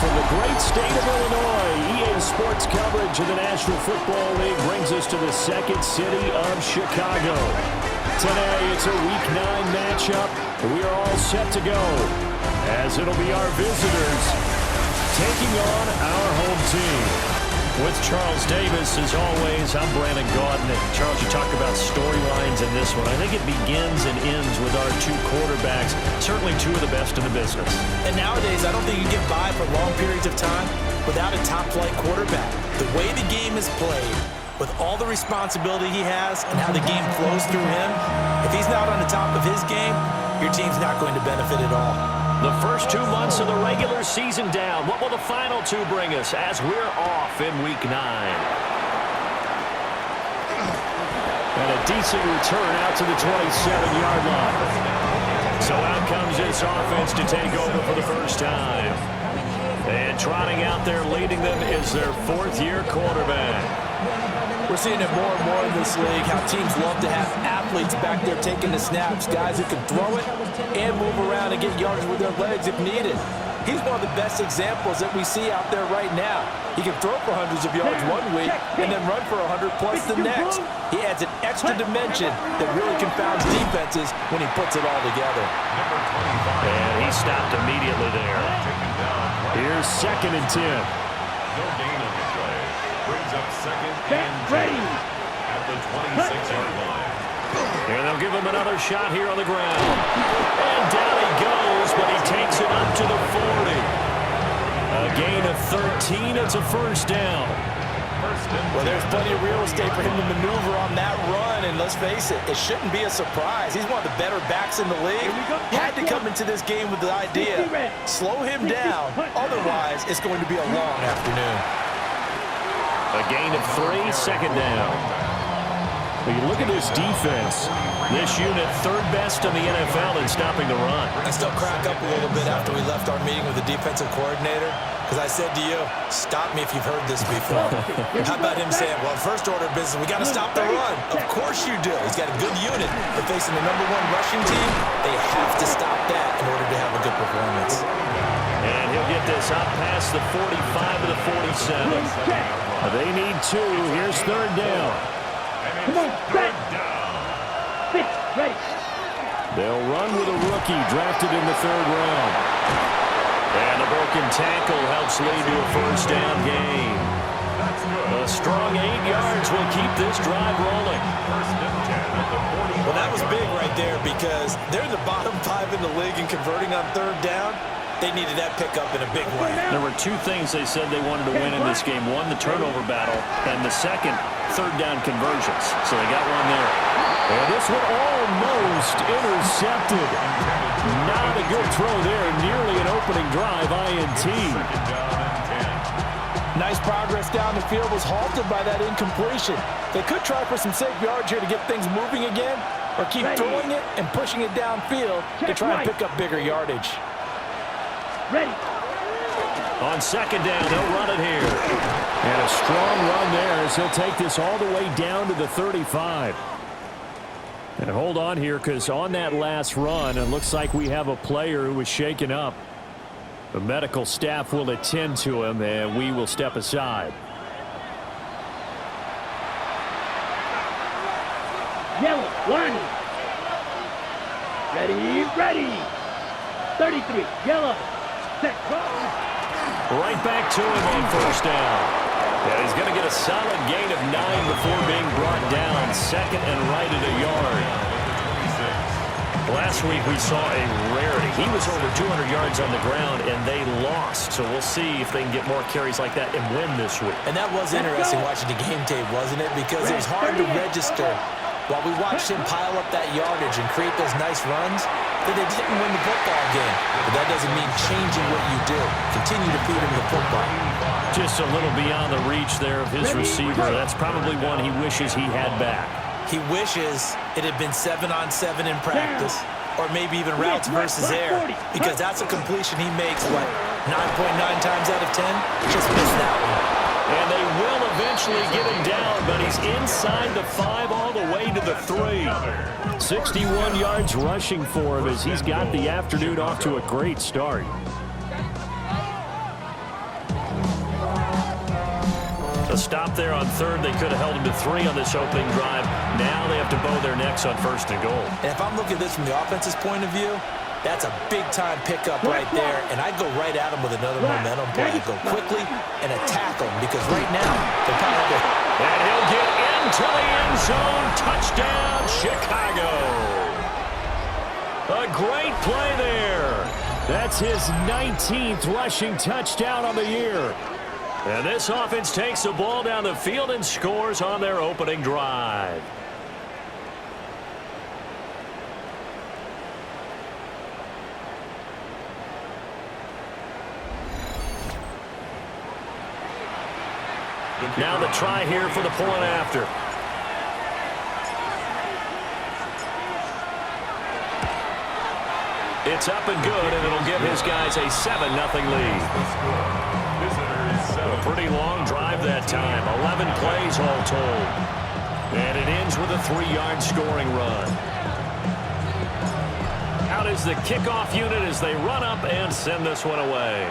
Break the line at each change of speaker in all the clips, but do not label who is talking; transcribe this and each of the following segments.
From the great state of Illinois, EA Sports coverage of the National Football League brings us to the second city of Chicago. Today, it's a Week 9 matchup. We are all set to go, as it'll be our visitors taking on our home team. With Charles Davis, as always, I'm Brandon Gaudin. Charles, you talk about storylines in this one. I think it begins and ends with our two quarterbacks, certainly two of the best in the business.
And nowadays, I don't think you get by for long periods of time without a top-flight quarterback. The way the game is played, with all the responsibility he has and how the game flows through him, if he's not on the top of his game, your team's not going to benefit at all.
The first 2 months of the regular season down. What will the final two bring us as we're off in Week 9? And a decent return out to the 27-yard line. So out comes this offense to take over for the first time. And trotting out there leading them is their fourth-year quarterback.
We're seeing it more and more in this league, how teams love to have athletes back there taking the snaps, guys who can throw it and move around and get yards with their legs if needed. He's one of the best examples that we see out there right now. He can throw for hundreds of yards one week and then run for 100+ the next. He adds an extra dimension that really confounds defenses when he puts it all together.
And he stopped immediately there. Here's 2nd and 10.
No gain on the play. Brings up 2nd and 10 at the 26-yard line.
And they'll give him another shot here on the ground. And down he goes, but he takes it up to the 40. A gain of 13. It's a first down.
Well, there's plenty of real estate for him to maneuver on that run, and let's face it, it shouldn't be a surprise. He's one of the better backs in the league. Had to come into this game with the idea, slow him down, otherwise it's going to be a long afternoon.
A gain of 3, 2nd down. When you look at this defense, this unit 3rd best in the NFL in stopping the run.
I still crack up a little bit after we left our meeting with the defensive coordinator, because I said to you, stop me if you've heard this before. How about him saying, well, first order of business, we got to stop the run. Of course you do. He's got a good unit. But facing the #1 rushing team, they have to stop that in order to have a good performance.
And he'll get this up past the 45 to the 47. They need 2. Here's 3rd down.
Come on, set. Fix, ready.
They'll run with a rookie drafted in the 3rd round. And the broken tackle helps lead to a first down gain. A strong 8 yards will keep this drive rolling.
Well, that was big right there because they're the bottom 5 in the league in converting on 3rd down. They needed that pickup in a big way.
There were 2 things they said they wanted to win in this game. One, the turnover battle, and the second, 3rd down conversions. So they got one there. And this one almost intercepted. Not a good throw there. Nearly an opening drive, INT.
Nice progress down the field was halted by that incompletion. They could try for some safe yards here to get things moving again, or keep throwing it and pushing it downfield to try and pick up bigger yardage.
Ready.
On 2nd down, they'll run it here. And a strong run there as he'll take this all the way down to the 35. And hold on here, because on that last run, it looks like we have a player who was shaken up. The medical staff will attend to him, and we will step aside.
Yellow, line. Ready, ready. 33, yellow. Set, go.
Right back to him on first down. Yeah, he's going to get a solid gain of 9 before being brought down. 2nd and right at a yard. Last week we saw a rarity. He was over 200 yards on the ground, and they lost. So we'll see if they can get more carries like that and win this week.
And that was interesting watching the game tape, wasn't it? Because it was hard to register while we watched him pile up that yardage and create those nice runs, that they didn't win the football game. But that doesn't mean changing what you do. Continue to feed him the football.
Just a little beyond the reach there of his receiver. That's probably one he wishes he had back.
He wishes it had been 7-on-7 in practice, or maybe even routes versus air, because that's a completion he makes, what, 9.9 times out of 10? Just missed that one.
And they will eventually get him down, but he's inside the 5 all the way to the 3. 61 yards rushing for him as he's got the afternoon off to a great start. A stop there on third. They could have held him to 3 on this opening drive. Now they have to bow their necks on first and goal.
And if I'm looking at this from the offense's point of view, that's a big-time pickup right there, and I'd go right at him with another momentum play. Go quickly and attack him, because right now, they're probably...
And he'll get into the end zone. Touchdown, Chicago. A great play there. That's his 19th rushing touchdown on the year. And this offense takes the ball down the field and scores on their opening drive. Now the try here for the point after. It's up and good, and it'll give his guys a 7-0 lead. A pretty long drive that time. 11 plays all told. And it ends with a 3-yard scoring run. Out is the kickoff unit as they run up and send this one away.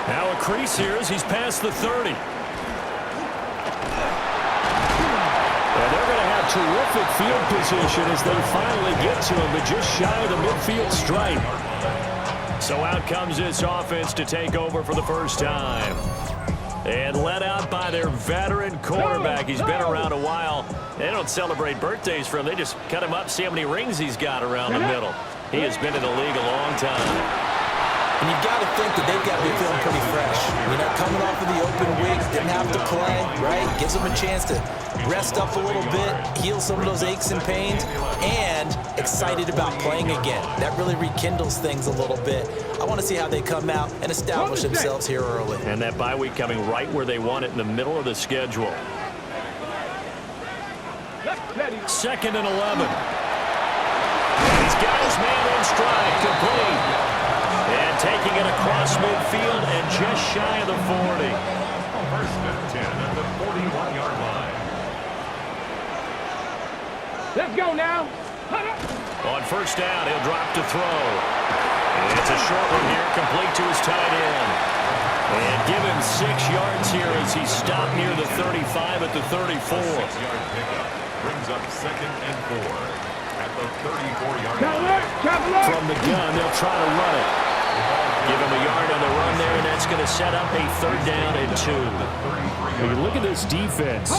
Now a crease here as he's past the 30. And they're going to have terrific field position as they finally get to him, but just shy of the midfield stripe. So out comes this offense to take over for the first time. And led out by their veteran quarterback. He's been around a while. They don't celebrate birthdays for him. They just cut him up, see how many rings he's got around the middle. He has been in the league a long time.
And you've got to think that they've got to be feeling pretty fresh. You know, coming off of the open week, didn't have to play, right? Gives them a chance to rest up a little bit, heal some of those aches and pains, and excited about playing again. That really rekindles things a little bit. I want to see how they come out and establish themselves here early.
And that bye week coming right where they want it, in the middle of the schedule. 2nd and 11. He's got his man in stride, complete. And taking it across midfield and just shy of the 40.
First and 10 at the 41-yard line.
Let's go now.
On first down, he'll drop to throw. And it's a short one here, complete to his tight end. And give him 6 yards here as he stopped near the 35 at the 34.
6-yard pickup brings up 2nd and 4 at the 34-yard line.
From the gun, they'll try to run it. Give him a yard on the run there, and that's going to set up a 3rd down and 2. When you look at this defense,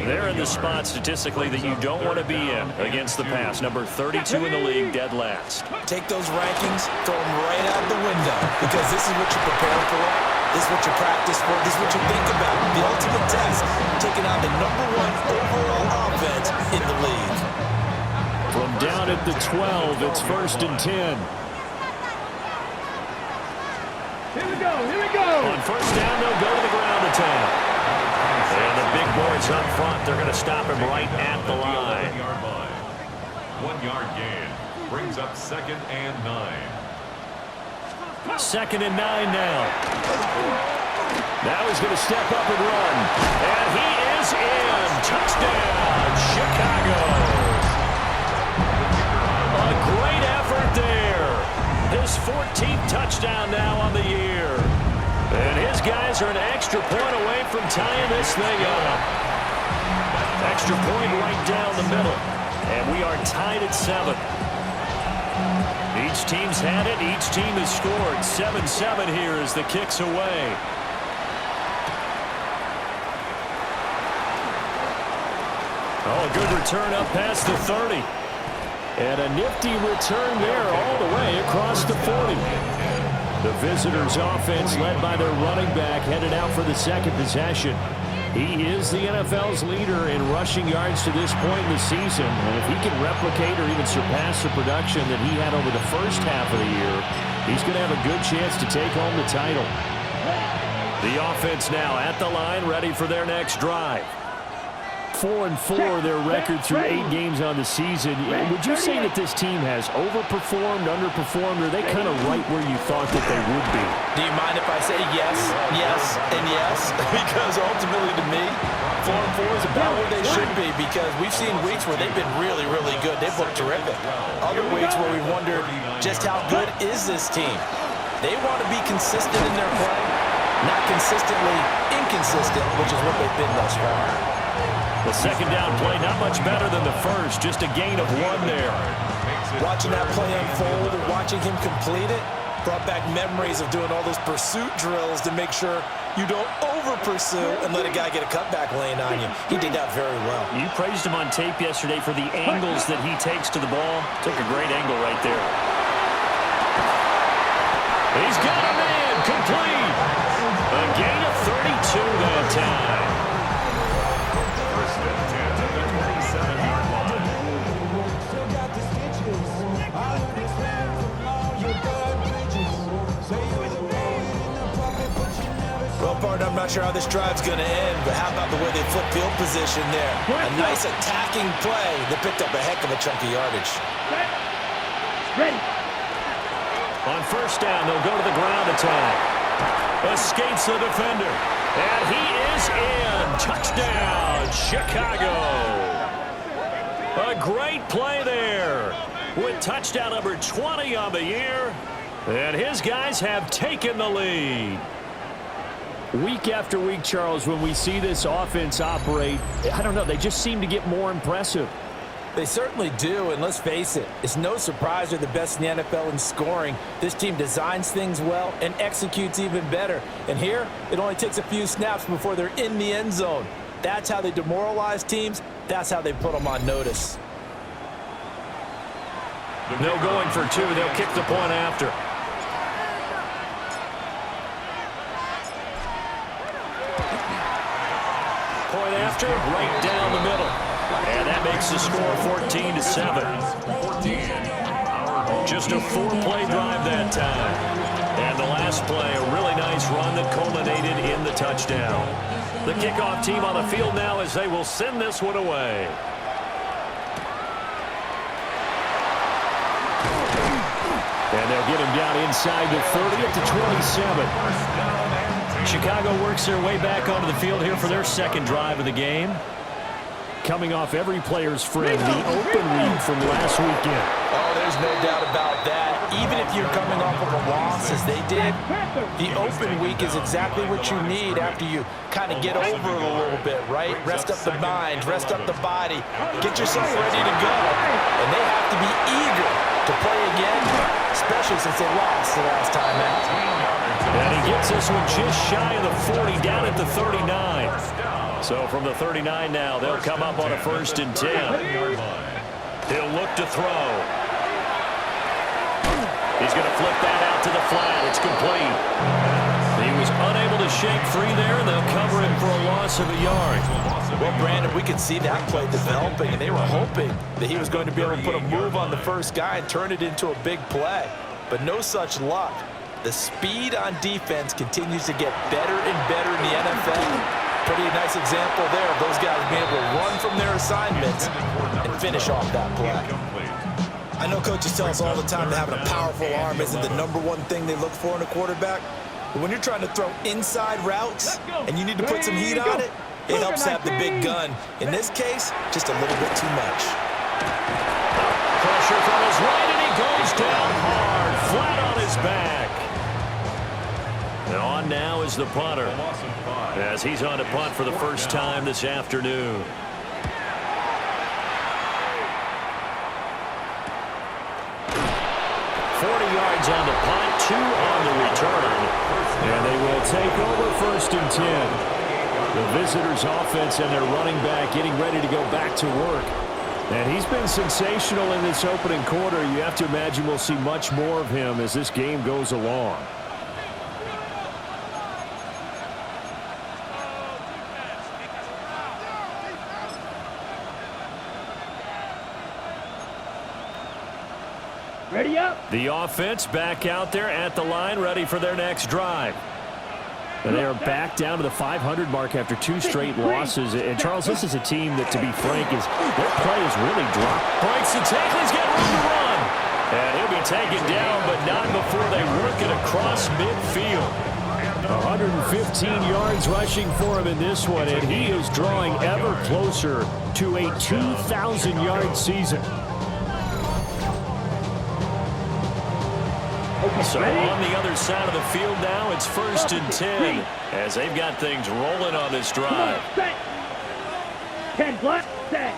they're in the spot statistically that you don't want to be in against the pass. Number 32 in the league, dead last.
Take those rankings, throw them right out the window, because this is what you prepare for. This is what you practice for. This is what you think about. The ultimate test, taking out the number 1 overall offense in the league.
From down at the 12, it's 1st and 10.
Here we go, here we go.
On first down, they'll go to the ground attack. And the big boys up front, they're going to stop him right at the line.
1-yard gain brings up 2nd and 9.
2nd and 9 now. Now he's going to step up and run. And he is in. Touchdown, Chicago. A great effort there. His 14th touchdown now on the year. And his guys are an extra point away from tying this thing up. Extra point right down the middle. And we are tied at 7. Each team's had it. Each team has scored. 7-7 here as the kick's away. Oh, a good return up past the 30. And a nifty return there all the way across the 40. The visitors' offense led by their running back headed out for the 2nd possession. He is the NFL's leader in rushing yards to this point in the season. And if he can replicate or even surpass the production that he had over the first half of the year, he's going to have a good chance to take home the title. The offense now at the line, ready for their next drive. 4-4 their record through 8 games on the season. Would you say that this team has overperformed, underperformed, or are they kind of right where you thought that they would be?
Do you mind if I say yes, yes, and yes? Because ultimately to me, 4-4 is about where they should be, because we've seen weeks where they've been really, really good. They've looked terrific. Other weeks where we wondered just how good is this team. They want to be consistent in their play, not consistently inconsistent, which is what they've been thus far.
The second down play, not much better than the first, just a gain of 1 there.
Watching that play unfold and watching him complete it brought back memories of doing all those pursuit drills to make sure you don't over-pursue and let a guy get a cutback lane on you. He did that very well.
You praised him on tape yesterday for the angles that he takes to the ball. Took a great angle right there. He's got a man complete. A gain of 32 that time.
First and 10 at the 27-yard line.
Well, partner, I'm not sure how this drive's going to end, but how about the way they flip field position there? A nice attacking play that picked up a heck of a chunk of yardage.
Ready.
On first down, they'll go to the ground attack. Escapes the defender. And he is in. Touchdown, Chicago. A great play there with touchdown number 20 on the year. And his guys have taken the lead. Week after week, Charles, when we see this offense operate, I don't know, they just seem to get more impressive.
They certainly do, and let's face it, it's no surprise they're the best in the NFL in scoring. This team designs things well and executes even better. And here, it only takes a few snaps before they're in the end zone. That's how they demoralize teams. That's how they put them on notice.
No going for 2. They'll kick the point after. Point after, right down the middle. And that makes the score 14-7. Just a 4-play drive that time. And the last play, a really nice run that culminated in the touchdown. The kickoff team on the field now as they will send this one away. And they'll get him down inside the 30 at the 27. Chicago works their way back onto the field here for their second drive of the game. Coming off every player's friend, the open week from last weekend.
Oh, there's no doubt about that. Even if you're coming off of a loss, as they did, the open week is exactly what you need after you kind of get over it a little bit, right? Rest up the mind, rest up the body, get yourself ready to go. And they have to be eager to play again, especially since they lost the last time out.
And he gets this one just shy of the 40, down at the 39. So from the 39 now, they'll come up on a 1st and 10. He'll look to throw. He's going to flip that out to the flat. It's complete. He was unable to shake free there, and they'll cover him for a loss of a yard.
Well, Brandon, we could see that play developing, and they were hoping that he was going to be able to put a move on the first guy and turn it into a big play. But no such luck. The speed on defense continues to get better and better in the NFL. Pretty nice example there of those guys being able to run from their assignments and finish off that play. I know coaches tell us all the time that having a powerful arm isn't the #1 thing they look for in a quarterback. But when you're trying to throw inside routes and you need to put some heat on it, it helps have the big gun. In this case, just a little bit too much.
Pressure from his right, and he goes down hard, flat on his back. And on now is the punter, as he's on to punt for the first time this afternoon. Yards on the punt, 2 on the return. And they will take over 1st and 10. The visitors' offense and their running back getting ready to go back to work. And he's been sensational in this opening quarter. You have to imagine we'll see much more of him as this game goes along.
Ready up.
The offense back out there at the line, ready for their next drive. And they are back down to the 500 mark after 2 straight losses. And, Charles, this is a team that, to be frank, their play has really dropped. Breaks the tackle. He's got room to run. And he'll be taken down, but not before they work it across midfield. 115 yards rushing for him in this one, and he is drawing ever closer to a 2,000-yard season. So on the other side of the field now, it's 1st and 10 as they've got things rolling on this drive.
10 block, set.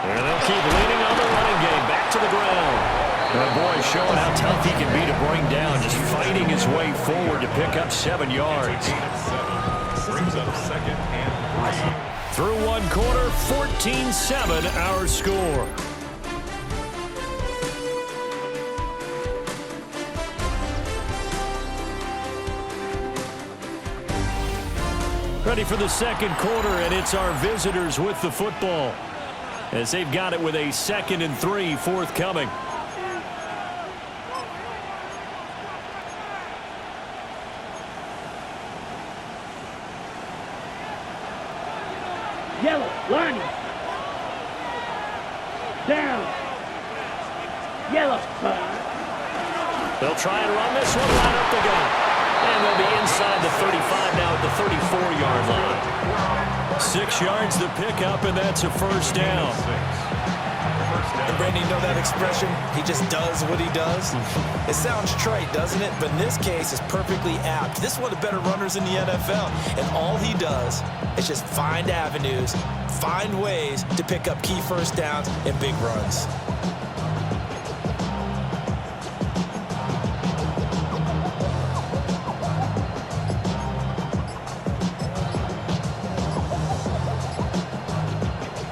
And they'll keep leaning on the running game. Back to the ground. That boy showing how tough he can be to bring down, just fighting his way forward to pick up 7 yards.
Brings up 2nd and 3.
Through one quarter, 14-7 our score. Ready for the second quarter, and it's our visitors with the football as they've got it with a 2nd and 3 forthcoming.
Yellow, lining. Down. Yellow.
They'll try and run this one right up the gut. And they'll be inside the 35 now at the 34-yard line. 6 yards to pick up, and that's a first down.
And Brandon, you know that expression? He just does what he does. It sounds trite, doesn't it? But in this case, it's perfectly apt. This is one of the better runners in the NFL. And all he does is just find avenues, find ways to pick up key first downs and big runs.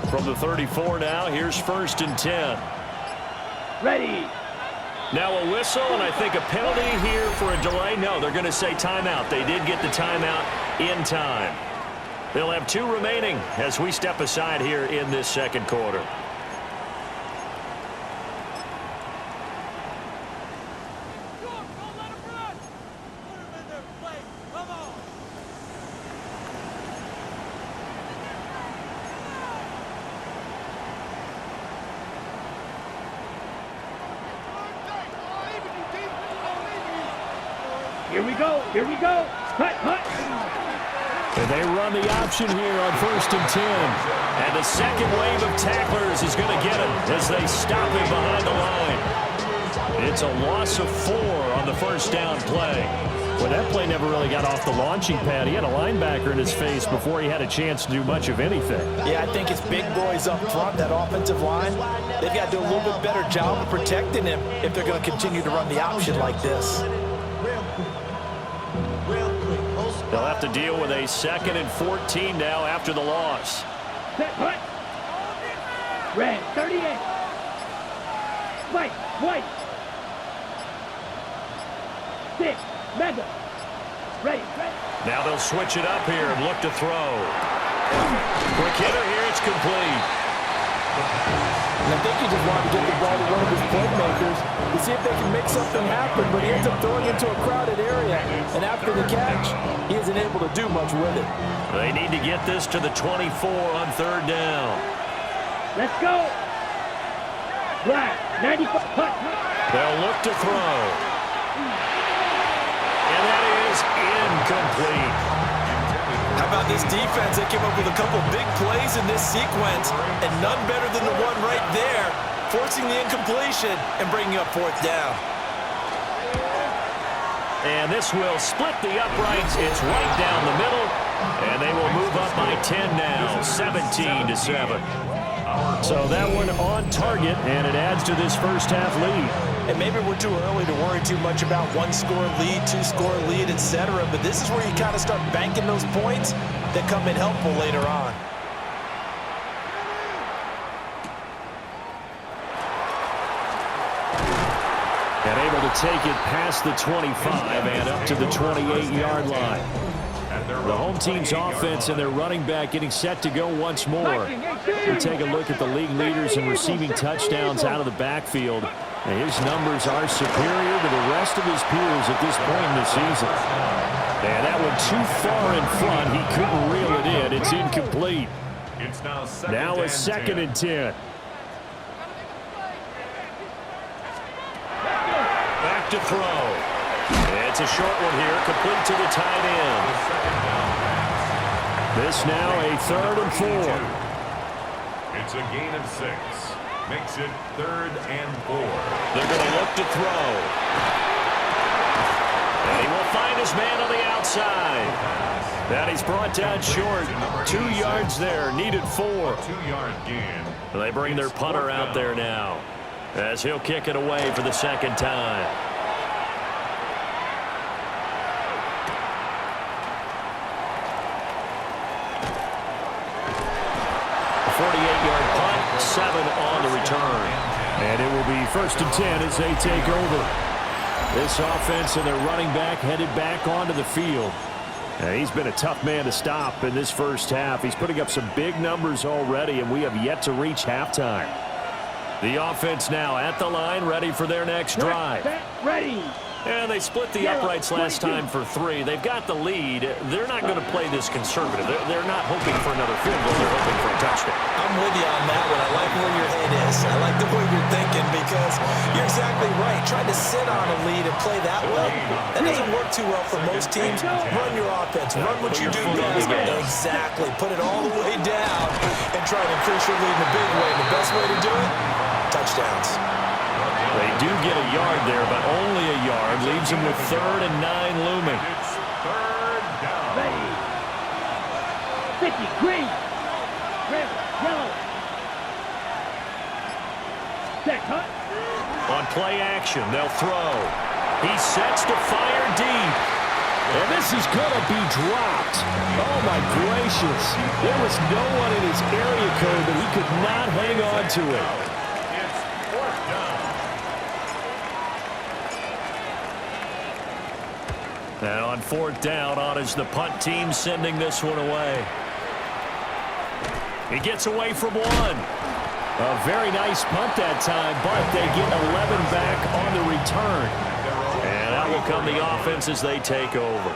From the 34 now, here's 1st and 10.
Ready.
Now a whistle, and I think a penalty here for a delay. No, they're going to say timeout. They did get the timeout in time. They'll have 2 remaining as we step aside here in this second quarter.
Here we go. Here we go. Hut, hut.
And they run the option here on 1st and 10. And the second wave of tacklers is going to get him as they stop him behind the line. It's a loss of 4 on the first down play. Well, that play never really got off the launching pad. He had a linebacker in his face before he had a chance to do much of anything.
Yeah, I think it's big boys up front, that offensive line. They've got to do a little bit better job of protecting him if they're going to continue to run the option like this.
They'll have to deal with a 2nd and 14 now after the loss.
Set, hut. Red, 38. White, white. 6, mega. Ready, ready.
Now they'll switch it up here and look to throw. Quick hitter here, it's complete.
And I think he just wanted to get the ball to one of his playmakers to see if they can make something happen, but he ends up throwing into a crowded area. And after the catch, he isn't able to do much with it.
They need to get this to the 24 on 3rd down.
Let's go. Black, 95. Hut, hut.
They'll look to throw. And that is incomplete.
How about this defense? They came up with a couple big plays in this sequence, and none better than the one right there, forcing the incompletion and bringing up 4th down.
And this will split the uprights. It's right down the middle, and they will move up by 10 now, 17-7. So that one on target, and it adds to this first half lead.
And maybe we're too early to worry too much about 1-score lead, 2-score lead, etc. But this is where you kind of start banking those points that come in helpful later on.
And able to take it past the 25 and up to the 28-yard line. The home team's offense and their running back getting set to go once more. We take a look at the league leaders in receiving touchdowns out of the backfield. And his numbers are superior to the rest of his peers at this point in the season. And that one too far in front. He couldn't reel it in. It's incomplete.
It's now
a 2nd and 10. Back to throw. It's a short one here, complete to the tight end. This now a 3rd and 4.
It's a gain of 6. Makes it 3rd and 4.
They're going to look to throw. And he will find his man on the outside. And he's brought down short. 2 yards there, needed 4.
2-yard gain.
They bring their punter out there now as he'll kick it away for the second time. A 48-yard punt, 7 on the return. And it will be 1st and 10 as they take over. This offense and their running back headed back onto the field. And he's been a tough man to stop in this first half. He's putting up some big numbers already, and we have yet to reach halftime. The offense now at the line, ready for their next drive.
Ready.
And they split the uprights last time for 3. They've got the lead. They're not going to play this conservative. They're not hoping for another field goal. They're hoping for a touchdown.
I'm with you on that one. I like where your head is. I like the way you're thinking because you're exactly right. Trying to sit on a lead and play that way, that doesn't work too well for most teams. Run your offense. Run what you do best. Exactly. Put it all the way down and try to increase your lead in a big way. And the best way to do it, touchdowns.
They do get a yard there, but only a yard. Leaves them with 3rd and 9 looming.
It's 3rd down.
Ready. 50. Green. Red. Yellow. Set. Cut.
On play action, they'll throw. He sets to fire deep. And this is going to be dropped. Oh, my gracious. There was no one in his area code, but he could not hang on to it.
It's 4th down.
And on 4th down, on is the punt team sending this one away. He gets away from 1. A very nice punt that time, but they get 11 back on the return. And out will come the offense as they take over.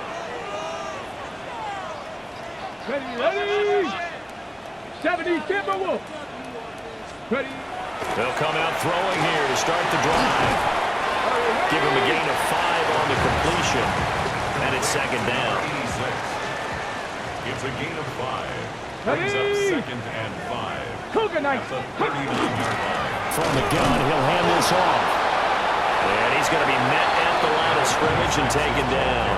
Ready. 70. Timberwolf. Ready.
They'll come out throwing here to start the drive. Give him a gain of 5 on the completion. And it's 2nd down.
86. It's a gain of 5. Brings up 2nd and 5.
Cougar Knight.
At the 39-yard line.
From the gun, he'll hand this off. And he's going to be met at the line of scrimmage and taken down.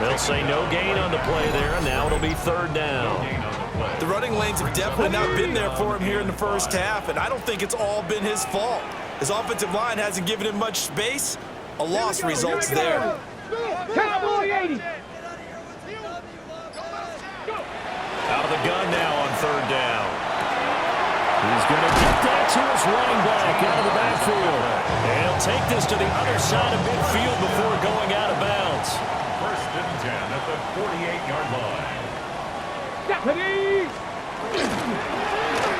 They'll say no gain on the play there, and now it'll be 3rd down.
Gain on the play.
The running lanes have definitely not been there for him here in the first half, and I don't think it's all been his fault. His offensive line hasn't given him much space. A loss results there.
Cowboy 80.
Out of the gun now on 3rd down. He's going to get that to his running back out of the backfield. And he'll take this to the other side of midfield before going out of bounds.
1st and 10 at the 48-yard line.
Deputy.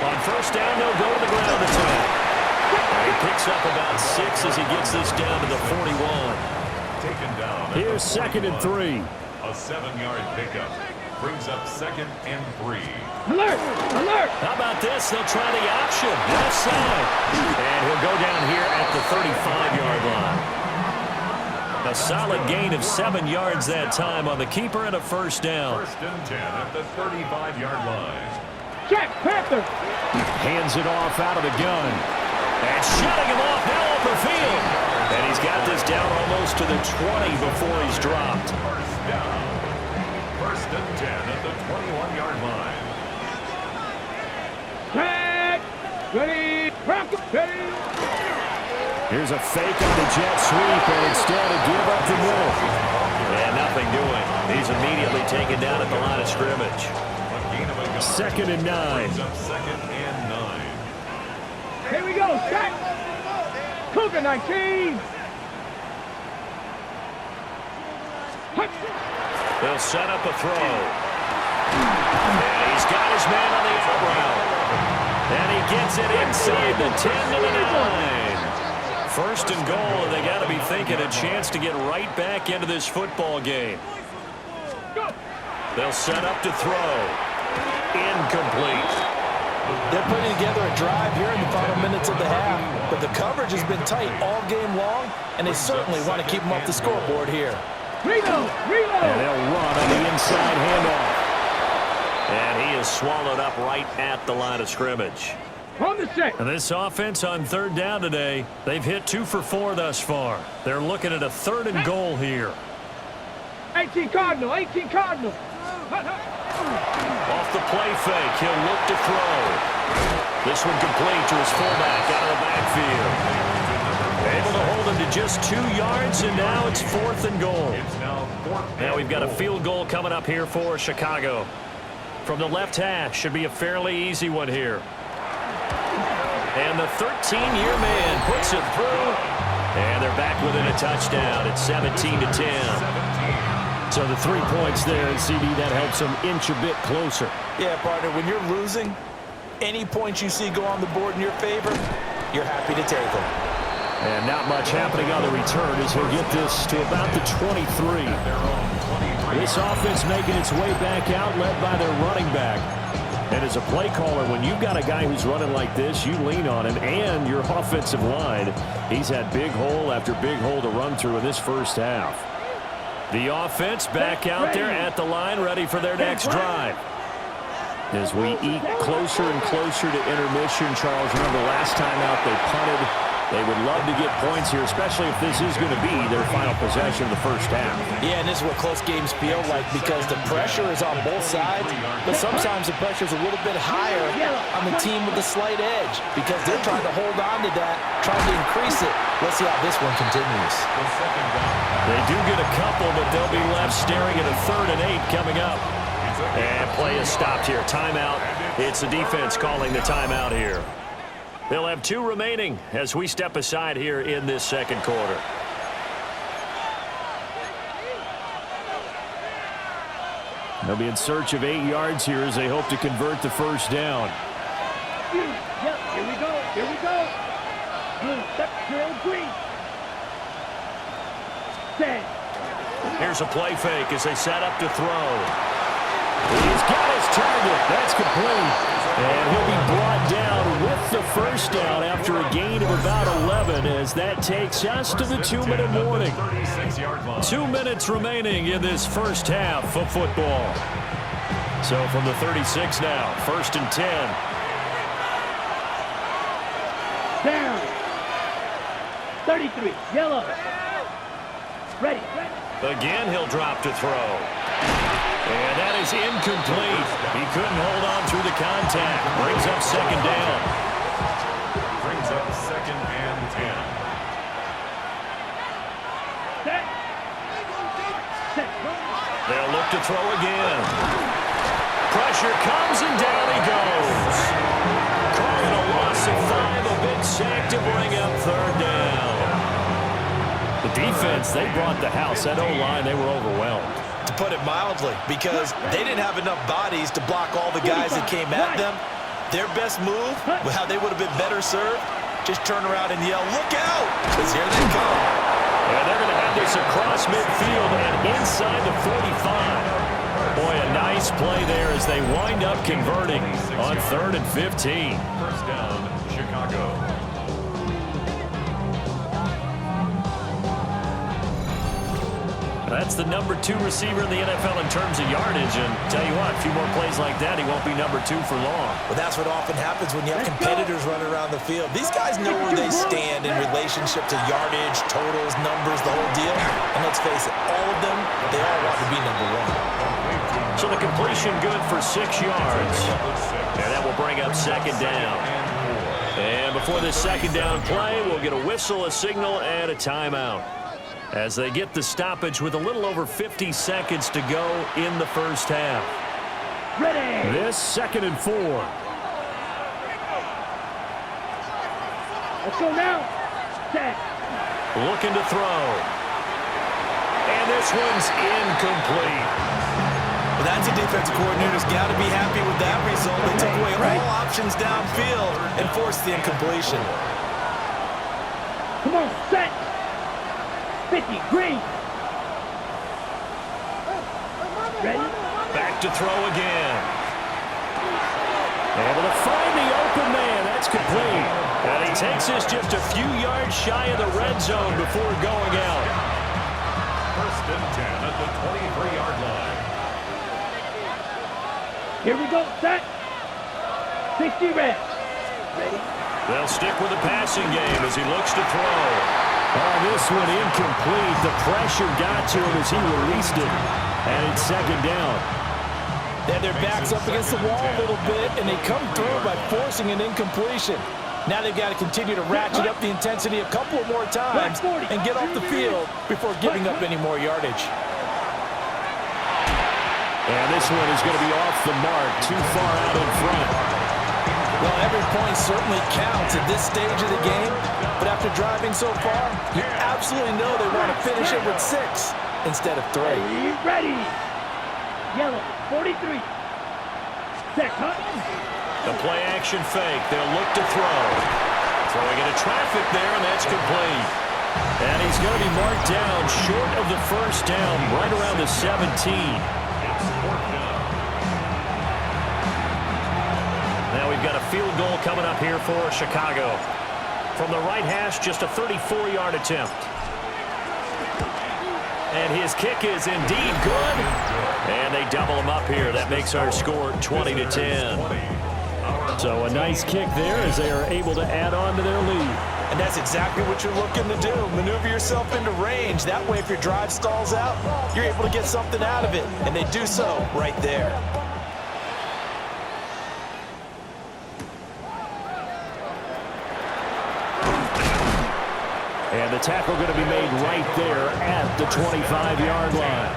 On 1st down, they'll go to the ground attack. And he picks up about 6 as he gets this down to the 41.
Taken down.
Here's 2nd and 3.
A 7-yard pickup. Brings up 2nd and 3.
Alert. Alert.
How about this? They'll try the option. Left side. And he'll go down here at the 35-yard line. A solid gain of 7 yards that time on the keeper and a 1st down.
1st and 10 at the 35-yard line.
Jack Panther.
Hands it off out of the gun. And shutting him off now open field. And he's got this down almost to the 20 before he's dropped.
1st down. 1st and 10 at the 21-yard line.
Tag. Ready. Bronco. Ready.
Here's a fake on the jet sweep, and instead a give up the middle. And nothing doing. He's immediately taken down at the line of scrimmage.
A gain of a yard.
2nd and 9.
Brings up 2nd and 9.
Here we go. Shot. Cougar 19.
They'll set up a throw. And he's got his man on the out route. And he gets it inside the 10 to the 9. 1st and goal, and they got to be thinking a chance to get right back into this football game. They'll set up to throw. Incomplete.
They're putting together a drive here in the final minutes of the half, but the coverage has been tight all game long, and they certainly want to keep them off the scoreboard here.
Reload. Reload.
And they'll run on the inside handoff. And he is swallowed up right at the line of scrimmage.
On the set.
And this offense on third down today, they've hit 2 for 4 thus far. They're looking at a 3rd and goal here.
18 Cardinal, 18 Cardinal.
Off the play fake, he'll look to throw. This one complete to his fullback out of the backfield. Able to hold him to just 2 yards, and now it's 4th and goal. Now we've got a field goal coming up here for Chicago. From the left hash, should be a fairly easy one here. And the 13-year man puts it through. And they're back within a touchdown. It's 17-10. So the 3 points there, and CD, that helps them inch a bit closer.
Yeah, partner, when you're losing, any points you see go on the board in your favor, you're happy to take them.
And not much happening on the return as he'll get this to about the 23. This offense making its way back out, led by their running back. And as a play caller, when you've got a guy who's running like this, you lean on him and your offensive line. He's had big hole after big hole to run through in this first half. The offense back out there at the line, ready for their next drive. As we eke closer and closer to intermission, Charles, remember last time out they punted. They would love to get points here, especially if this is going to be their final possession of the first half.
Yeah, and this is what close games feel like because the pressure is on both sides, but sometimes the pressure is a little bit higher on the team with the slight edge because they're trying to hold on to that, trying to increase it. Let's see how this one continues.
They do get a couple, but they'll be left staring at a 3rd and 8 coming up. And play is stopped here. Timeout. It's the defense calling the timeout here. They'll have 2 remaining as we step aside here in this second quarter. They'll be in search of 8 yards here as they hope to convert the first down.
Yep, here we go, here we go. Blue, step, drill, green. Set.
Here's a play fake as they set up to throw. He's got his target. That's complete. And he'll be brought down with the first down after a gain of about 11 as that takes us to the 2-minute warning. 2 minutes remaining in this first half of football. So from the 36 now, 1st and 10.
Down. 33, yellow. Ready.
Again, he'll drop to throw. And that is incomplete. He couldn't hold on through the contact. Brings up 2nd down.
Brings up 2nd and 10.
Set. Set.
They'll look to throw again. Pressure comes and down he goes. Calling a loss of 5, a big sack to bring up 3rd down. The defense, they brought the house. That O-line, they were overwhelmed.
To put it mildly, because they didn't have enough bodies to block all the guys that came at them. Their best move, how they would have been better served, just turn around and yell, "Look out!" Because here they come.
And they're going to have this across midfield and inside the 45. Boy, a nice play there as they wind up converting on 3rd and 15.
First down, Chicago.
That's the number 2 receiver in the NFL in terms of yardage. And tell you what, a few more plays like that, he won't be number 2 for long.
Well, that's what often happens when you have competitors running around the field. These guys know where they stand in relationship to yardage, totals, numbers, the whole deal. And let's face it, all of them, they all want to be number 1.
So the completion good for 6 yards. And that will bring up 2nd down. And before this 2nd down play, we'll get a whistle, a signal, and a timeout. As they get the stoppage with a little over 50 seconds to go in the first half.
Ready.
This 2nd and 4.
Let's go now. Set.
Looking to throw. And this one's incomplete.
Well, that's a defensive coordinator's got to be happy with that result. They took away all options downfield and forced the incompletion.
Come on, set. 50, green. Ready?
Back to throw again. Able to find the open man. That's complete. And he takes this just a few yards shy of the red zone before going out.
1st and 10 at the 23-yard line.
Here we go, set. 60 reps.
They'll stick with the passing game as he looks to throw. Oh, this one incomplete. The pressure got to him as he released it. And it's second down.
Then their backs up against the wall a little bit, and they come through by forcing an incompletion. Now they've got to continue to ratchet up the intensity a couple more times and get off the field before giving up any more yardage.
And this one is going to be off the mark, too far out in front.
Well, every point certainly counts at this stage of the game, but after driving so far, you absolutely know they want to finish it with 6 instead of 3.
Ready. Yellow, 43. Set, cut.
The play action fake. They'll look to throw. Throwing into traffic there, and that's complete. And he's going to be marked down short of the first down, right around the 17. Now we've got a field goal coming up here for Chicago. From the right hash, just a 34-yard attempt. And his kick is indeed good. And they double him up here. That makes our score 20-10. So a nice kick there as they are able to add on to their lead.
And that's exactly what you're looking to do. Maneuver yourself into range. That way, if your drive stalls out, you're able to get something out of it. And they do so right there.
And the tackle going to be made right there at the 25-yard line.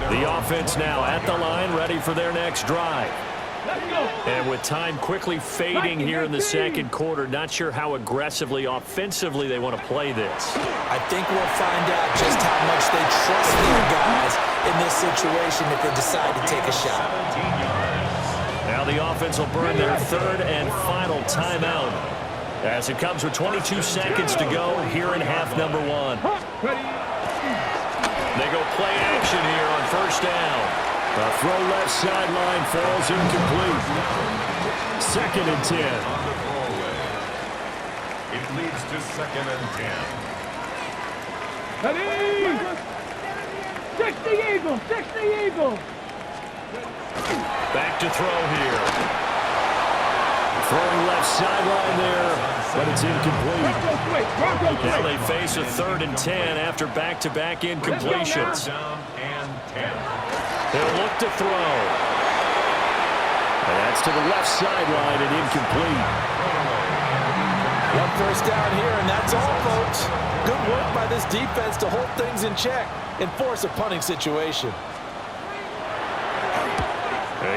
The offense now at the line, ready for their next drive. And with time quickly fading here in the second quarter, not sure how aggressively, offensively they want to play this.
I think we'll find out just how much they trust their guys in this situation if they decide to take a shot.
Now the offense will burn their third and final timeout as it comes with 22 seconds to go here in half number 1. They go play action here on first down. The throw left sideline falls incomplete. Second and 10.
It leads to second and
10. 60 Eagles, 60 Eagles.
Back to throw here. Throwing left sideline there, but it's incomplete. Now they face a third and 10 after back-to-back incompletions. They'll look to throw. And that's to the left sideline and incomplete.
One first down here, and that's all, folks. Good work by this defense to hold things in check and force a punting situation.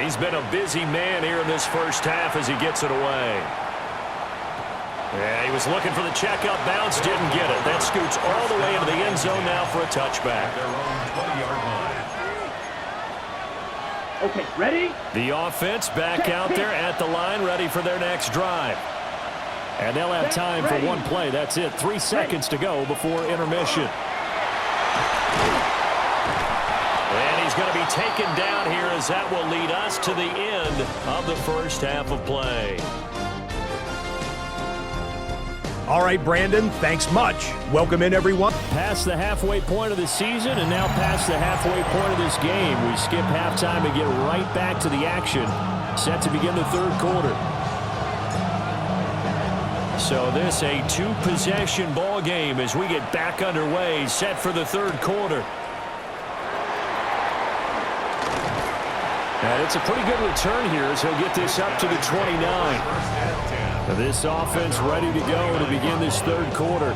He's been a busy man here in this first half as he gets it away. Yeah, he was looking for the checkup bounce, didn't get it. That scoots all the way into the end zone now for a touchback.
Their own 20-yard line.
Okay, ready?
The offense back out there at the line, ready for their next drive. And they'll have time for one play. That's it. 3 seconds to go before intermission. And he's going to be taken down here as that will lead us to the end of the first half of play.
All right, Brandon, thanks much. Welcome in, everyone.
Past the halfway point of the season and now past the halfway point of this game. We skip halftime and get right back to the action. Set to begin the third quarter. So this a 2-possession ball game as we get back underway, set for the third quarter. And it's a pretty good return here as he'll get this up to the 29. This offense ready to go to begin this third quarter.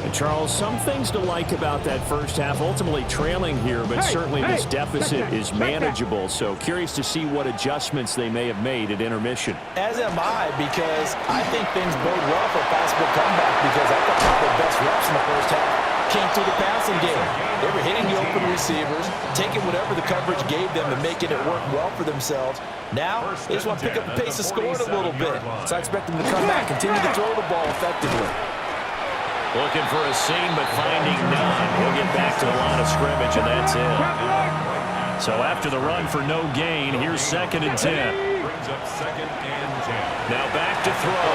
And Charles, some things to like about that first half, ultimately trailing here, but certainly this deficit is manageable. So curious to see what adjustments they may have made at intermission.
As am I, because I think things bode well for a possible comeback, because I thought one of their best reps in the first half came through the passing game. They were hitting the open receivers, taking whatever the coverage gave them and making it work well for themselves. Now, they just want to pick up the pace of scoring a little bit. So I expect them to come back, continue to throw the ball effectively.
Looking for a seam, but finding none. He'll get back to the line of scrimmage, and that's it. So after the run for no gain, here's second and 10.
Brings up second and 10.
Now back to throw.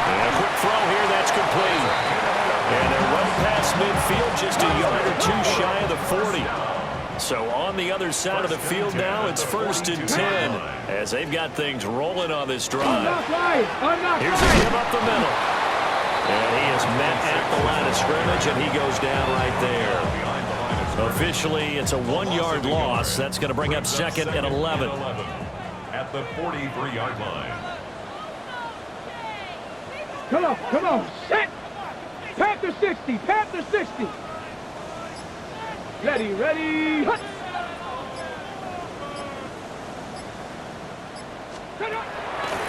And a quick throw here, that's complete. And they're run past midfield, just a yard or two shy of the 40. So on the other side of the field now, it's 1st and 10 as they've got things rolling on this drive. Here's a give up the middle. And he is met at the line of scrimmage, and he goes down right there. Officially, it's a 1-yard loss. That's going to bring up 2nd and 11.
At the 43-yard line.
Come on, set! Panther 60, Panther 60! Ready, hut!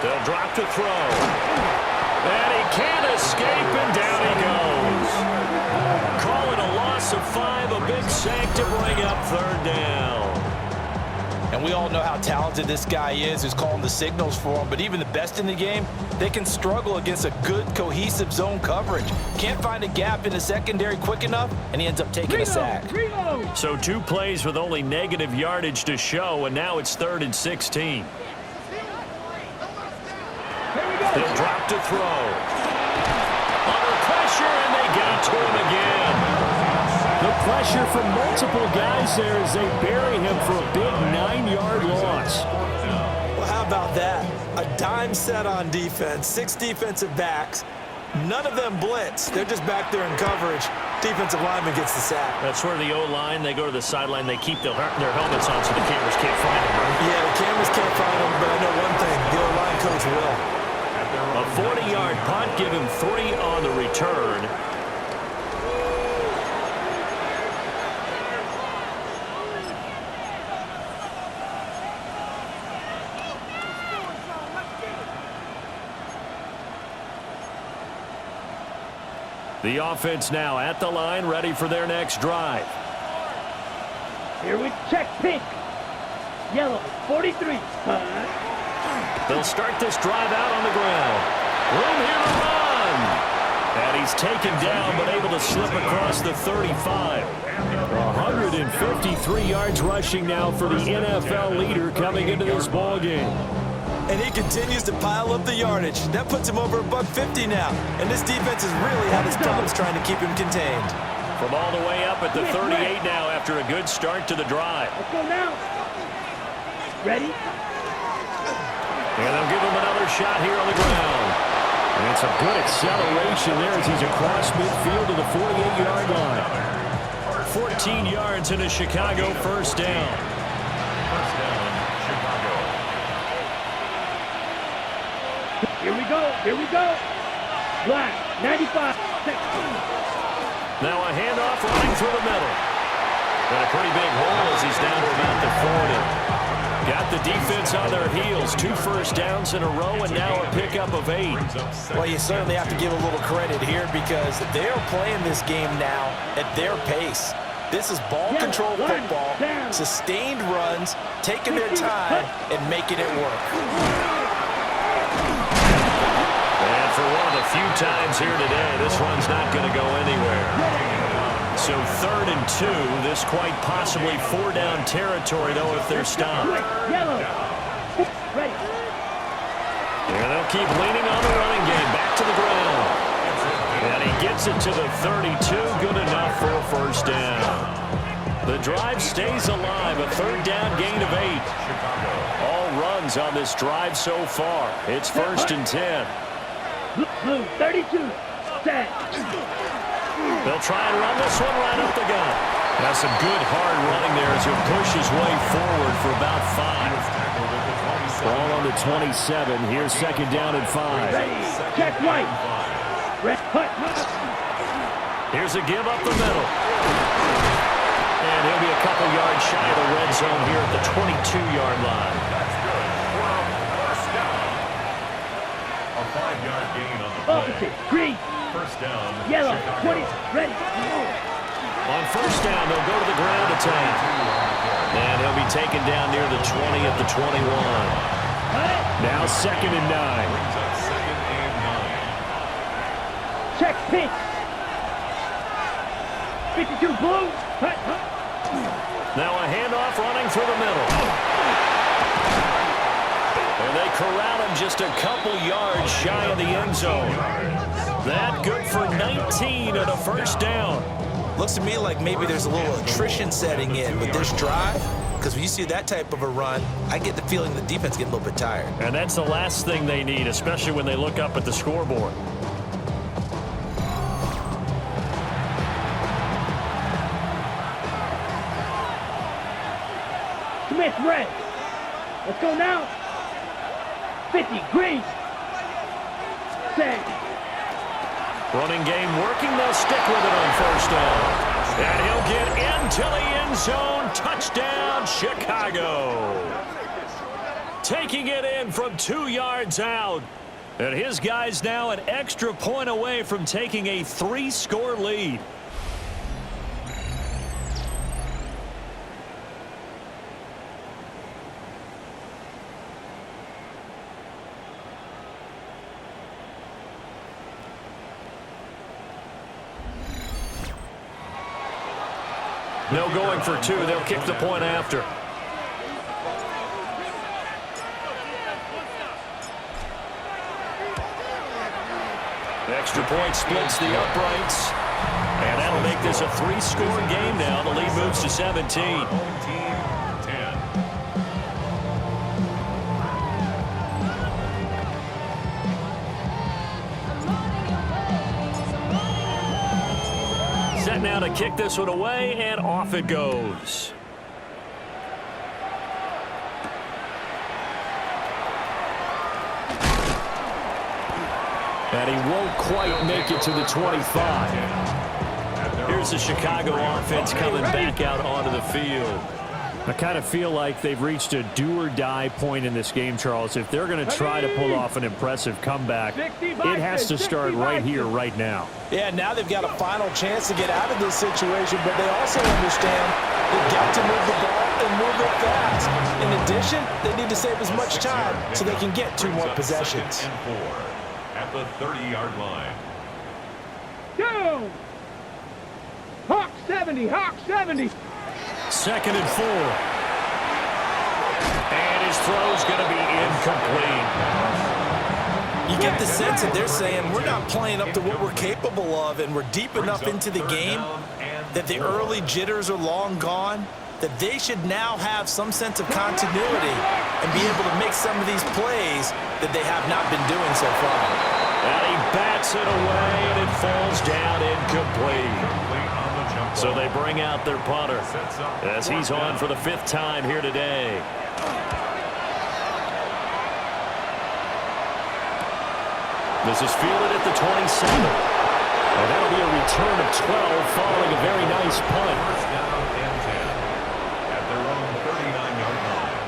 They'll drop to throw. And he can't escape, and down he goes. Call it a loss of 5, a big sack to bring up 3rd down.
And we all know how talented this guy is who's calling the signals for him, but even the best in the game, they can struggle against a good, cohesive zone coverage. Can't find a gap in the secondary quick enough, and he ends up taking a sack.
So 2 plays with only negative yardage to show, and now it's 3rd and 16. They'll drop to throw. Under pressure, and they get it to him again. The pressure from multiple guys there as they bury him for a big 9-yard loss.
Well, how about that? A dime set on defense, 6 defensive backs. None of them blitz. They're just back there in coverage. Defensive lineman gets the sack.
That's where the O-line, they go to the sideline, they keep their helmets on so the cameras can't find them. Right?
Yeah, the cameras can't find them, but I know one thing. The O-line coach will.
A 40-yard punt, give him 3 on the return. The offense now at the line, ready for their next drive.
Here we check pink. Yellow, 43.
They'll start this drive out on the ground. Room here to run. And he's taken down, but able to slip across the 35. 153 yards rushing now for the NFL leader coming into this ballgame.
And he continues to pile up the yardage. That puts him over $150 now. And this defense has really had his problems trying to keep him contained.
From all the way up at the 38 now after a good start to the drive.
Let's go now. Ready?
And they'll give him another shot here on the ground. And it's a good acceleration there as he's across midfield to the 48-yard line. 14 yards into Chicago, 1st down.
First down, Chicago.
Here we go. Black, 95.
Now a handoff running through the middle. And a pretty big hole as he's down to about the 40. Got the defense on their heels. 2 first downs in a row, and now a pickup of 8.
Well, you certainly have to give a little credit here because they're playing this game now at their pace. This is ball control football, sustained runs, taking their time, and making it work.
And for one of the few times here today, this one's not going to go anywhere. So 3rd and 2, this quite possibly 4-down territory, though, if they're stopped.
Yellow. Ready.
And they'll keep leaning on the running game. Back to the ground. And he gets it to the 32. Good enough for a 1st down. The drive stays alive. A 3rd down gain of 8. All runs on this drive so far. It's 1st and 10.
Blue, 32. Set.
They'll try and run this one right up the gut. That's some good hard running there as he'll push his way forward for about 5. Ball on the 27. Here's 2nd down and 5.
Ready. Check right.
Here's a give up the middle. And he'll be a couple yards shy of the red zone here at the 22-yard line.
That's good. First down. A 5-yard gain on the play.
Opposite. Green.
First down,
Yellow,
Chicago.
20, ready.
On 1st down, they'll go to the ground attack. And he'll be taken down near the 20 at the 21. Now 2nd and 9.
Brings up 2nd and 9.
Check pink. 52 blue.
Now a handoff running through the middle. And they corral him just a couple yards shy of the end zone. That good for 19 and a 1st down.
Looks to me like maybe there's a little attrition setting in with this drive, because when you see that type of a run, I get the feeling the defense gets a little bit tired.
And that's the last thing they need, especially when they look up at the scoreboard.
Smith red. Let's go now. 50, green. Set.
Running game working. They'll stick with it on first down. And he'll get into the end zone. Touchdown, Chicago. Taking it in from 2 yards out. And his guys now an extra point away from taking a 3-score lead. No going for 2. They'll kick the point after. Extra point splits the uprights. And that'll make this a 3-score game now. The lead moves to 17. Set now to kick this one away, and off it goes. And he won't quite make it to the 25. Here's the Chicago offense coming back out onto the field. I kind of feel like they've reached a do-or-die point in this game, Charles. If they're going to try to pull off an impressive comeback, it has to start right here, right now.
Yeah, now they've got a final chance to get out of this situation, but they also understand they've got to move the ball and move it fast. In addition, they need to save as much time so they can get 2 more possessions.
At the 30-yard line.
Go! Hawk 70, Hawk 70.
2nd and 4. And his throw's going to be incomplete.
You get the sense that they're saying we're not playing up to what we're capable of, and we're deep enough into the game that the early jitters are long gone, that they should now have some sense of continuity and be able to make some of these plays that they have not been doing so far.
And he bats it away, and it falls down incomplete. So they bring out their punter as he's on for the 5th time here today. This is fielded at the 27. And that'll be a return of 12 following a very nice punt.
First down and 10 at their own 39-yard line.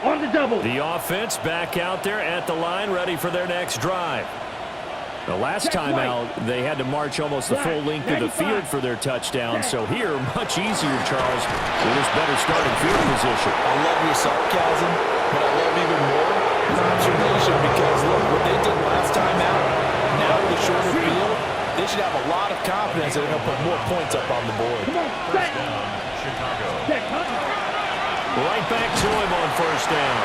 On the double.
The offense back out there at the line, ready for their next drive. The last time out, they had to march almost the full length of the field for their touchdown. So here, much easier, Charles, with this better starting field position.
I love your sarcasm, but I love even more your observation, because, look, what they did last time out, now with the shorter field, they should have a lot of confidence that they're going to put more points up on the board.
Come on, set.
First down, Chicago.
Set, huh?
Right back to him on first down.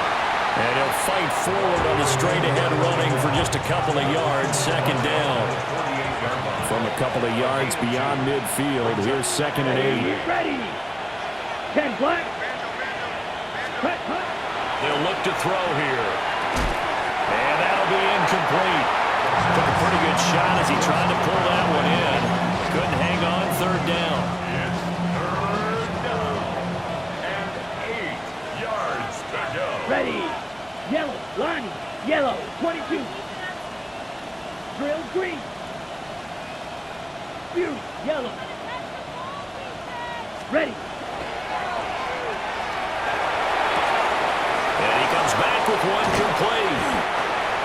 And he'll fight forward on the straight-ahead running for just a couple of yards. 2nd down. From a couple of yards beyond midfield, here's 2nd and 8.
Ready. 10 black. Cut, cut.
They'll look to throw here. And that'll be incomplete. Took a pretty good shot as he tried to pull that one in. Couldn't hang on. 3rd down.
Ready. Yellow. Line. Yellow. 22. Drill green. Fury. Yellow. Ready.
And he comes back with one complete.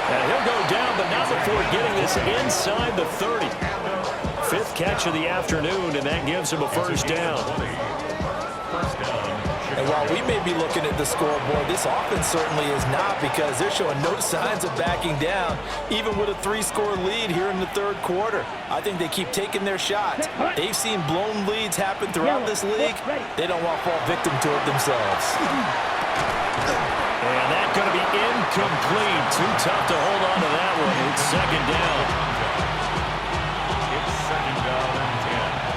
And he'll go down, but not before getting this inside the 30. 5th catch of the afternoon, and that gives him a first down.
First down,
And while we may be looking at the scoreboard, this offense certainly is not, because they're showing no signs of backing down, even with a 3-score lead here in the third quarter. I think they keep taking their shots. They've seen blown leads happen throughout this league. They don't want to fall victim to it themselves.
And that's going to be incomplete. Too tough to hold on to that one. It's second down.
It's second down and 10.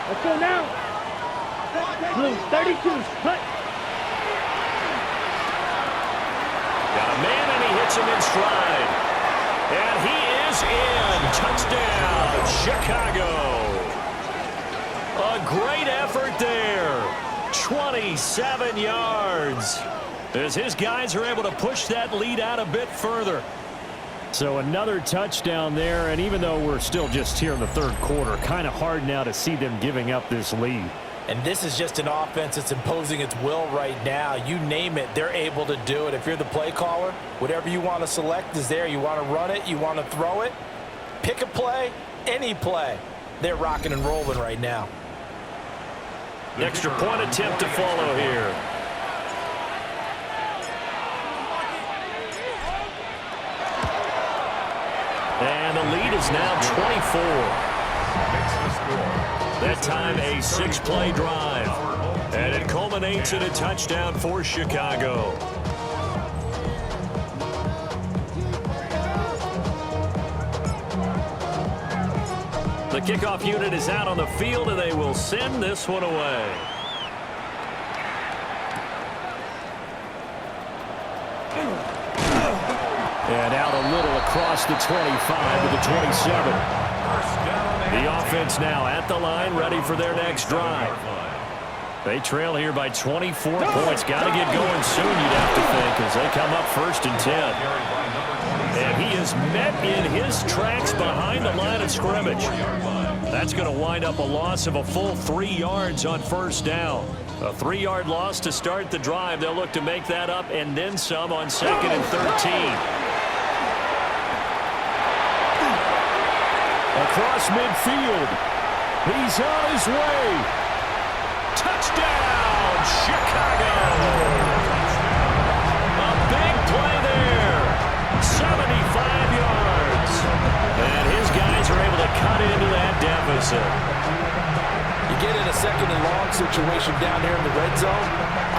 Let's go now. Blue, 32. Cut.
Got a man, and he hits him in stride. And he is in. Touchdown, Chicago. A great effort there. 27 yards. As his guys are able to push that lead out a bit further. So another touchdown there, and even though we're still just here in the third quarter, kind of hard now to see them giving up this lead.
And this is just an offense that's imposing its will right now. You name it, they're able to do it. If you're the play caller, whatever you want to select is there. You want to run it, you want to throw it, pick a play, any play. They're rocking and rolling right now.
Extra point attempt to follow here. And the lead is now 24. That time a 6-play drive. And it culminates in a touchdown for Chicago. The kickoff unit is out on the field, and they will send this one away. And out a little across the 25 to the 27. The offense now at the line, ready for their next drive. They trail here by 24 points. Got to get going soon, you'd have to think, as they come up 1st and 10. And he is met in his tracks behind the line of scrimmage. That's going to wind up a loss of a full 3 yards on 1st down. A 3-yard loss to start the drive. They'll look to make that up and then some on 2nd and 13. Across midfield. He's on his way. Touchdown, Chicago. A big play there. 75 yards. And his guys are able to cut into that deficit.
You get in a 2nd and long situation down here in the red zone,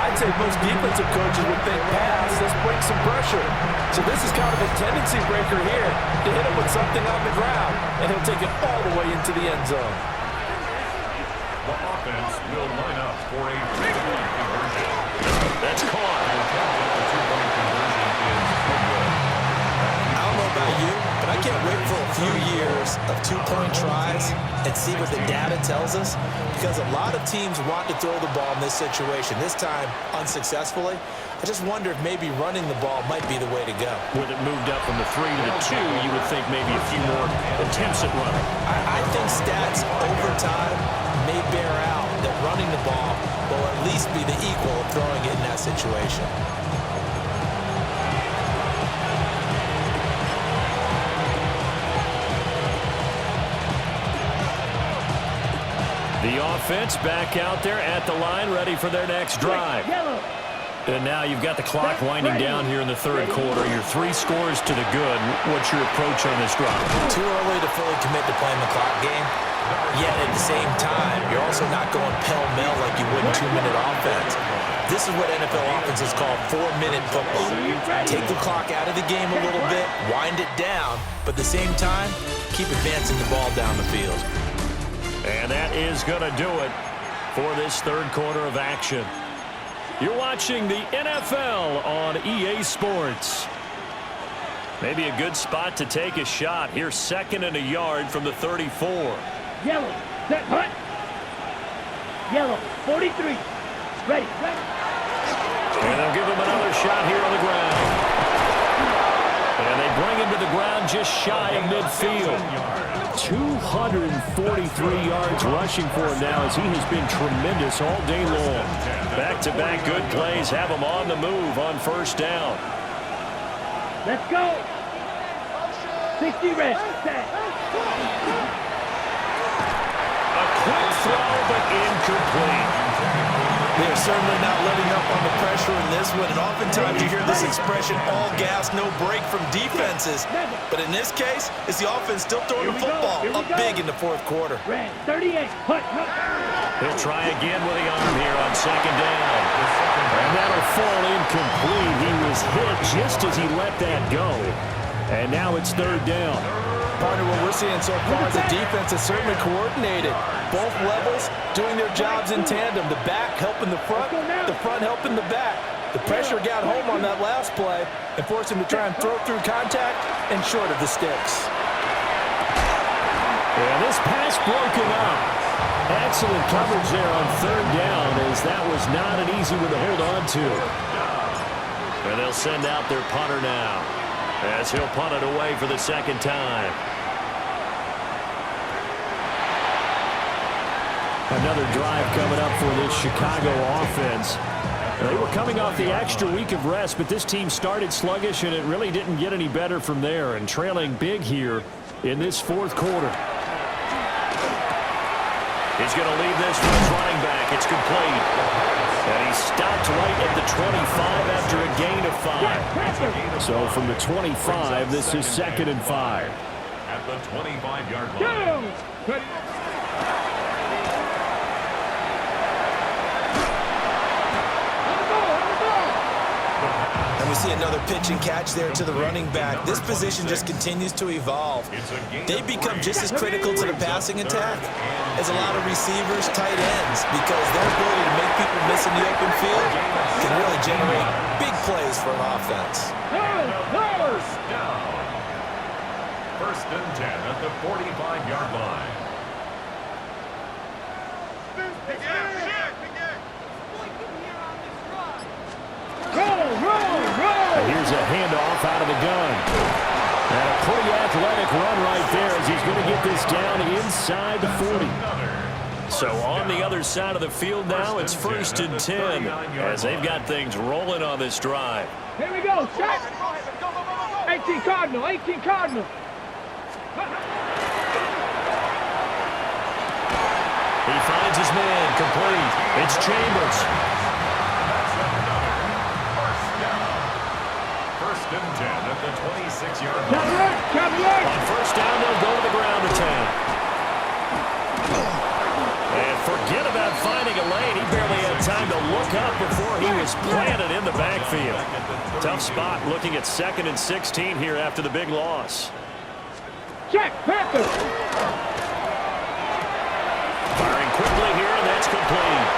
I'd say most defensive coaches would think pass, let's bring some pressure. So this is kind of a tendency breaker here to hit him with something on the ground, and he'll take it all the way into the end zone.
The offense will line up for a 2-point conversion.
That's caught.
The two-point conversion is no good.
I don't know about you, but I can't wait for a few years of 2-point tries and see what the data tells us, because a lot of teams want to throw the ball in this situation. This time, unsuccessfully. I just wonder if maybe running the ball might be the way to go.
With it moved up from the 3 to the 2, you would think maybe a few more attempts at running.
I think stats over time may bear out that running the ball will at least be the equal of throwing it in that situation.
The offense back out there at the line, ready for their next drive. And now you've got the clock winding down here in the third quarter. Your 3 scores to the good. What's your approach on this drive?
Too early to fully commit to playing the clock game. Yet at the same time, you're also not going pell-mell like you would in 2-minute offense. This is what NFL offenses call 4-minute football. Take the clock out of the game a little bit, wind it down, but at the same time, keep advancing the ball down the field.
And that is going to do it for this third quarter of action. You're watching the NFL on EA Sports. Maybe a good spot to take a shot. Here's 2nd and a yard from the 34.
Yellow, set, hut. Yellow, 43. Ready.
And they'll give him another shot here on the ground. And they bring him to the ground just shy of midfield. 243 yards rushing for him now, as he has been tremendous all day long. Back-to-back good plays have him on the move on 1st down.
Let's go. 60 red. Set.
A quick throw, but incomplete.
They're certainly not letting up on the pressure in this one, and oftentimes you hear this expression, all gas, no break from defenses. But in this case, it's the offense still throwing the football up big in the fourth quarter.
38. Put.
He'll try again with the arm here on second down. And that'll fall incomplete. He was hit just as he let that go. And now it's third down.
Partner, what we're seeing so far is the defense is certainly coordinated. Both levels doing their jobs in tandem. The back helping the front helping the back. The pressure got home on that last play and forced him to try and throw through contact and short of the sticks.
And this pass broken up. Excellent coverage there on third down, as that was not an easy one to hold on to. And they'll send out their punter now, as he'll punt it away for the second time. Another drive coming up for this Chicago offense. They were coming off the extra week of rest, but this team started sluggish, and it really didn't get any better from there, and trailing big here in this fourth quarter. He's going to leave this for his running back. It's complete. And he stopped right at the 25 after a gain of 5. So from the 25, this is 2nd and 5.
At the 25-yard line.
And we see another pitch and catch there to the running back. This position just continues to evolve. They become just as critical to the passing attack as a lot of receivers, tight ends, because their ability to make people miss in the open field can really generate big plays for an offense.
First and 10 at the 45-yard line.
Here's a handoff out of the gun. And a pretty athletic run right there, as he's going to get this down inside the 40. So on the other side of the field now, it's 1st and 10, as they've got things rolling on this drive.
Here we go, check. 18 Cardinal, 18 Cardinal.
He finds his man, complete. It's Chambers.
First and 10 at the 26-yard line.
On first down, they'll go to the ground attack. And forget about finding a lane. He barely had time to look up before he was planted in the backfield. Tough spot looking at 2nd and 16 here after the big loss.
Check, Panthers.
Firing quickly here, and that's complete.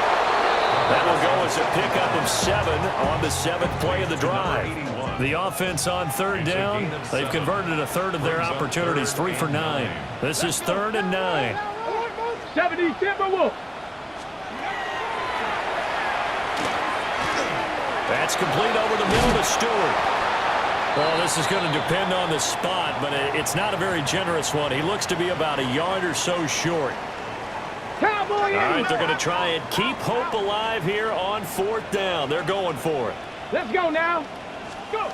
That will go as a pickup of 7 on the 7th play of the drive. The offense on third down, they've converted a third of their opportunities, 3 for 9. This is 3rd and 9.
70 Timberwolves.
That's complete over the middle to Stewart. Well, this is going to depend on the spot, but it's not a very generous one. He looks to be about a yard or so short.
Cowboy.
All right, they're going to try and keep hope alive here on 4th down. They're going for it.
Let's go now. Go.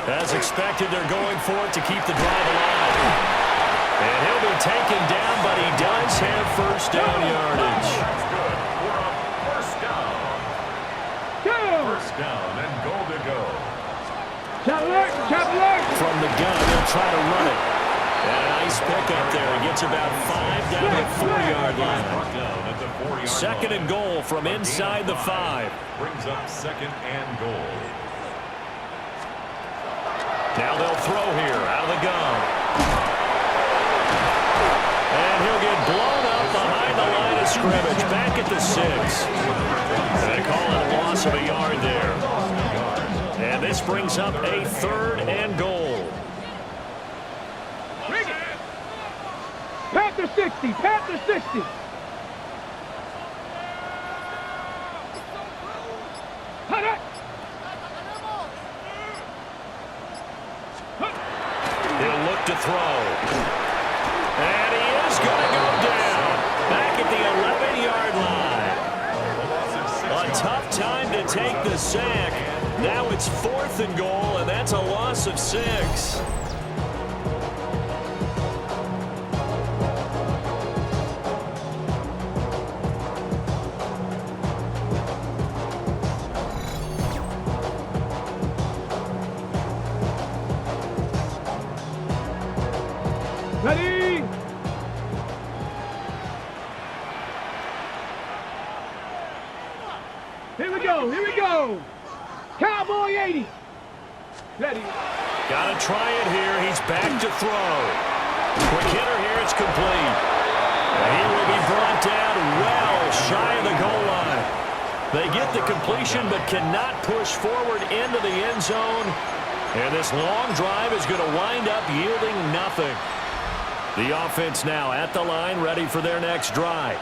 As expected, they're going for it to keep the drive alive. And he'll be taken down, but he does have first down yardage.
First down. First down and goal to go.
Chop.
From the gun, they'll try to run it. And a nice pickup there. He gets about 5 down the 4-yard line. 2nd and goal from inside the 5.
Brings up 2nd and goal.
Now they'll throw here out of the gun. And he'll get blown up behind the line of scrimmage, back at the 6. And they call it a loss of a yard there. And this brings up a 3rd and goal.
Bring it. Panther 60. Panther 60. Hut it.
He'll look to throw. And he is going to go down. Back at the 11-yard line. A tough time to take the sack. Now it's 4th and goal, and that's a loss of 6.
Here we go. Here we go. Cowboy 80. Ready.
Got to try it here. He's back to throw. Quick hitter here. It's complete. And he will be brought down well shy of the goal line. They get the completion but cannot push forward into the end zone. And this long drive is going to wind up yielding nothing. The offense now at the line, ready for their next drive.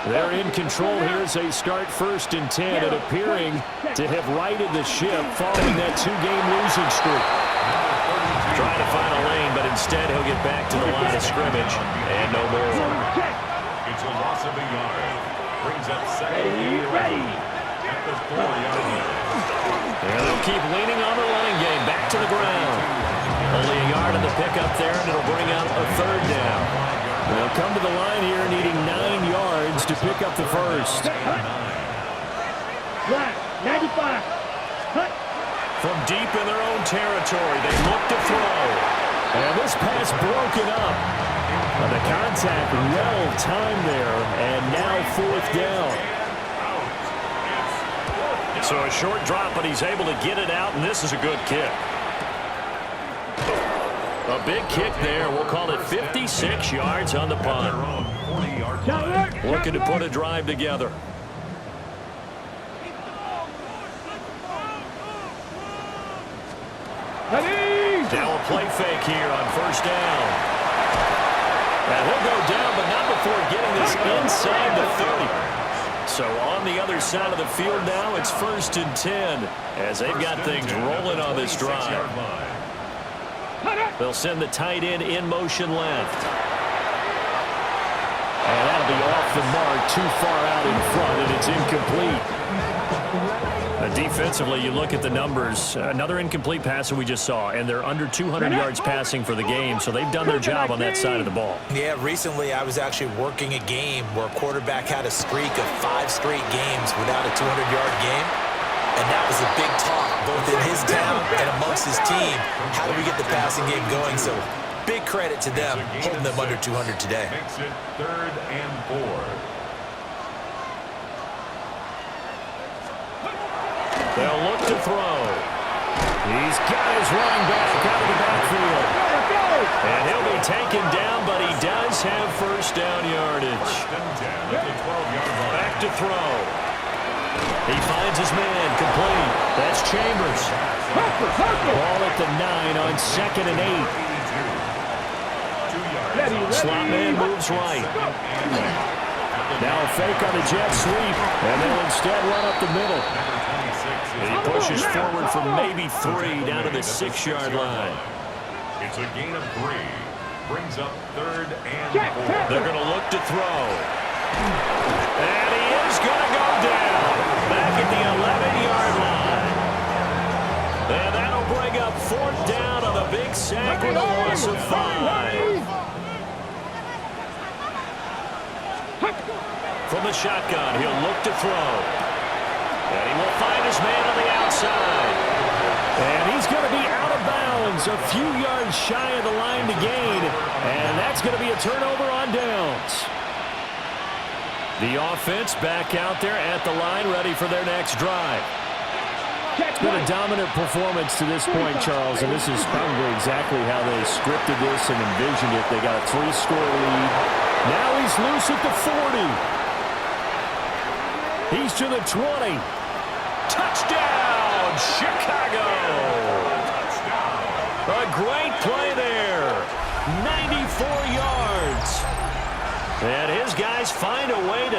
They're in control here as they start 1st and 10 and appearing to have righted the ship following that 2-game losing streak. Trying to find a lane, but instead he'll get back to the line of scrimmage and no more.
It's a loss of a yard. Brings up 2nd and 11 at the 4-yard line.
And they'll keep leaning on the line game, back to the ground. Only a yard in the pickup there, and it'll bring out a 3rd down. They'll come to the line here needing 9 yards to pick up the first.
Right, 95. Cut.
From deep in their own territory, they look to throw. And this pass broken up. And the contact well timed there, and now 4th down. So a short drop, but he's able to get it out, and this is a good kick. A big kick there. We'll call it 56 yards on the punt. Looking to put a drive together. Now a play fake here on 1st down. And he'll go down, but not before getting this inside the 30. So on the other side of the field now, it's 1st and 10 as they've got things rolling on this drive. They'll send the tight end in motion left. And that'll be off the mark, too far out in front, and it's incomplete. Defensively, you look at the numbers. Another incomplete pass that we just saw, and they're under 200 yards passing for the game, so they've done their job on that side of the ball.
Yeah, recently I was actually working a game where a quarterback had a streak of 5 straight games without a 200-yard game. And that was a big talk, both in his town and amongst his team. How do we get the passing game going? So big credit to them, holding them under 200 today.
Makes it 3rd and 4.
They'll look to throw. He's got his running back out of the backfield. And he'll be taken down, but he does have 1st down yardage. Back to throw. He finds his man, complete. That's Chambers. Ball at the 9 on 2nd and 8. Slot man moves right. Now a fake on the jet sweep, and they'll instead run up the middle. And he pushes forward for maybe 3 down to the 6-yard line.
It's a gain of 3. Brings up 3rd and 4.
They're going to look to throw. And he is going to go down. Back at the 11-yard line. And that'll bring up 4th down on a big sack with a loss of 5. From the shotgun, he'll look to throw. And he will find his man on the outside. And he's going to be out of bounds, a few yards shy of the line to gain. And that's going to be a turnover on downs. The offense back out there at the line, ready for their next drive. It's been a dominant performance to this point, Charles, and this is probably exactly how they scripted this and envisioned it. They got a 3-score lead. Now he's loose at the 40. He's to the 20. Touchdown, Chicago! A great play there. 94 yards. And his guys find a way to